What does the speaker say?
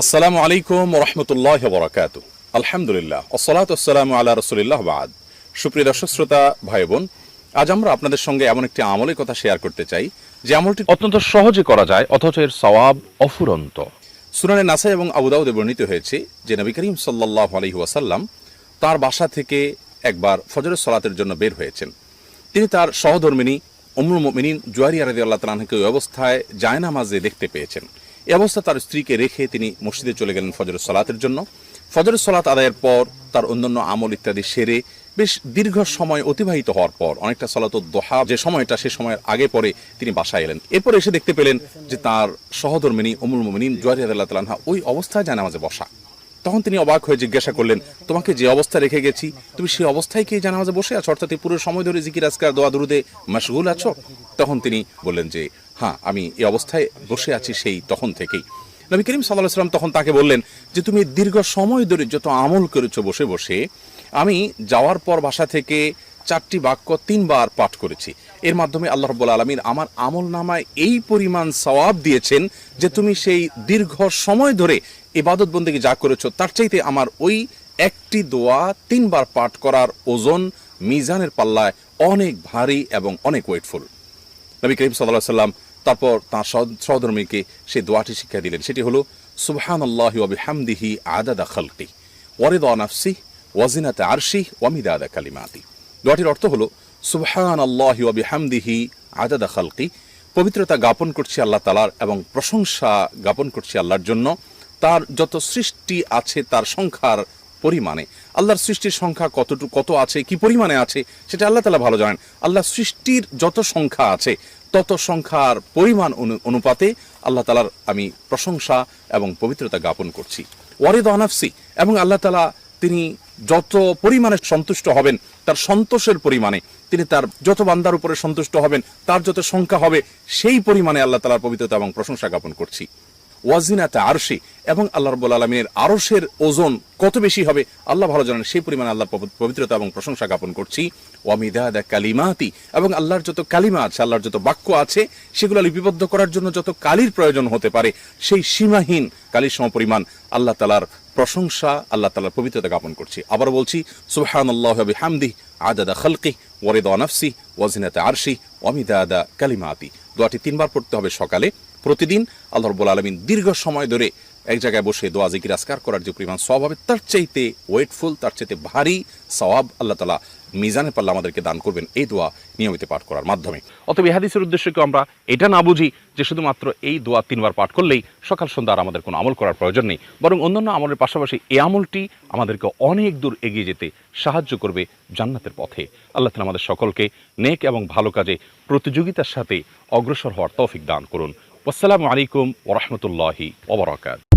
আসসালামু আলাইকুম ওরহমতুল্লাহ বরাকাতু। আলহামদুলিল্লাহ ওসসালাতু ওয়াসসালামু আলা রাসূলিল্লাহ বাদ। সুপ্রিয় দর্শক শ্রোতা ভাই বোন, আজ আমরা আপনাদের সঙ্গে এমন একটি আমলের কথা শেয়ার করতে চাই যে আমলটি অত্যন্ত সহজে করা যায়, অথচ এর সওয়াব অফুরন্ত। সুনানে নাসাই এবং আবু দাউদে বর্ণিত হয়েছে যে নবী করিম সাল্লাল্লাহু আলাইহি ওয়াসাল্লাম তার বাসা থেকে একবার ফজরের সালাতের জন্য বের হয়েছেন। তিনি তার সহধর্মিণী উম্মুল মুমিনিন জুয়ারিয়া রাদিয়াল্লাহু তাআলা আনহাকে ওই অবস্থায় জায়নামাজে দেখতে পেয়েছেন। এই অবস্থা তার স্ত্রীকে রেখে তিনি মসজিদে চলে গেলেন ফজরের সালাতের জন্য। ফজরের সালাত আদায়ের পর তার অন্যান্য আমল ইত্যাদি সেরে বেশ দীর্ঘ সময় অতিবাহিত হওয়ার পর অনেকটা সালাতুদ দুহা যে সময়টা, সে সময়ের আগে পরে তিনি বাসায় এলেন। এরপর এসে দেখতে পেলেন যে তার সহধর্মিণী উম্মুল মুমিনিন জুয়ারিয়া রাদিয়াল্লাহু তাআলা আনহা ওই অবস্থায় জানামাজে বসা। তখন তিনি অবাক হয়ে জিজ্ঞাসা করলেন, তোমাকে যে অবস্থা রেখে গেছি তুমি সেই অবস্থায় কি জানামাজে বসে আছো, অর্থাৎ পুরো সময় ধরে জিকির আজকার দোয়া দুরুদে মাশগুল আছো? তখন তিনি বললেন যে হ্যাঁ, আমি এই অবস্থায় বসে আছি সেই তখন থেকেই। নবী করিম সাল্লাল্লাহু আলাইহি ওয়াসাল্লাম তখন তাকে বললেন যে তুমি দীর্ঘ সময় ধরে যত আমল করেছো বসে বসে, আমি যাওয়ার পর বাসা থেকে 4টি বাক্য 3 বার পাঠ করেছি। এর মাধ্যমে আল্লাহ রাব্বুল আলামিন আমার আমল নামায় এই পরিমাণ সওয়াব দিয়েছেন যে তুমি সেই দীর্ঘ সময় ধরে ইবাদত বন্দেগী যা করেছো তার চাইতে আমার ওই একটি দোয়া 3 বার পাঠ করার ওজন মিজানের পাল্লায় অনেক ভারী এবং অনেক ওয়েটফুল। নবী করিম সাল্লাল্লাহু আলাইহি ওয়াসাল্লাম তারপর তাঁর সহধর্মীকে সেই দোয়াটি শিক্ষা দিলেন। সেটি হলো সুবহানাল্লাহি ওয়া বিহামদিহি আদাদা খালকি ওয়া রিদা নাফসি ওয়া জিনাতা আরশি ওয়া মিদাদা কালিমাতি। দোয়াটির অর্থ হলো সুবহানাল্লাহি ওয়া বিহামদিহি আদাদা খালকি, পবিত্রতা জ্ঞাপন করছি আল্লাহ তাআলার এবং প্রশংসা জ্ঞাপন করছি আল্লাহর জন্য তার যত সৃষ্টি আছে তার সংখ্যার পরিমাণে। আল্লাহর সৃষ্টির সংখ্যা কত আছে, কি পরিমাণে আছে সেটা আল্লাহ তাআলা ভালো জানেন। আল্লাহর সৃষ্টির যত সংখ্যা আছে তত সংখ্যার পরিমাণ অনুপাতে আল্লাহ তাআলার আমি প্রশংসা এবং পবিত্রতা জ্ঞাপন করছি। ওয়ারিদা নাফসি, এবং আল্লাহ তাআলা তিনি যত পরিমাণে সন্তুষ্ট হবেন তার সন্তোষের পরিমাণে, তিনি তার যত বান্দার উপরে সন্তুষ্ট হবেন তার যত সংখ্যা হবে সেই পরিমাণে আল্লাহ তাআলার পবিত্রতা এবং প্রশংসা জ্ঞাপন করছি। ওয়াজিনাতে আরশি, এবং আল্লাহ রাব্বুল আলামিনের আরশের ওজন কত বেশি হবে আল্লাহ ভালো জানেন, সেই পরিমাণে আল্লাহর পবিত্রতা এবং প্রশংসা জ্ঞাপন করছি। ওয়া মিদাদা কালিমাতি, এবং আল্লাহর যত কালিমা আছে, আল্লাহর যত বাক্য আছে সেগুলো লিপিবদ্ধ করার জন্য যত কালির প্রয়োজন হতে পারে সেই সীমাহীন কালির সমপরিমাণ আল্লাহ তাআলার প্রশংসা, আল্লাহ তাআলার পবিত্রতা জ্ঞাপন করছি। আবার বলছি সুবহানাল্লাহি ওয়া বিহামদিহি আদাদা খালকি ওয়া রিদা নাফসি ওয়া জিনাতা আরশি ওয়া মিদাদা কালিমাতি। দোয়াটি 3 বার পড়তে হবে সকালে প্রতিদিন। আল্লাহ রাব্বুল আলামিন দীর্ঘ সময় ধরে এক জায়গায় বসে দোয়া জিকির আজকার করার যে পরিমাণ সওয়াব হবে তার চাইতে ওয়েটফুল, তার চাইতে ভারী সওয়াব আল্লাহ তাআলা মিজানের পাল্লা আমাদেরকে দান করবেন এই দোয়া নিয়মিত পাঠ করার মাধ্যমে। অতএব এই হাদিসের উদ্দেশ্য কি আমরা এটা না বুঝি যে শুধুমাত্র এই দোয়া 3 বার পাঠ করলেই সকাল সন্ধ্যা আর আমাদের কোনো আমল করার প্রয়োজন নেই, বরং অন্যান্য আমলের পাশাপাশি এই আমলটি আমাদেরকে অনেক দূর এগিয়ে যেতে সাহায্য করবে জান্নাতের পথে। আল্লাহ তাআলা আমাদের সকলকে নেক এবং ভালো কাজে প্রতিযোগিতার সাথে অগ্রসর হওয়ার তৌফিক দান করুন। আসসালামু আলাইকুম ওয়া রাহমাতুল্লাহি ওয়া বারাকাতুহু।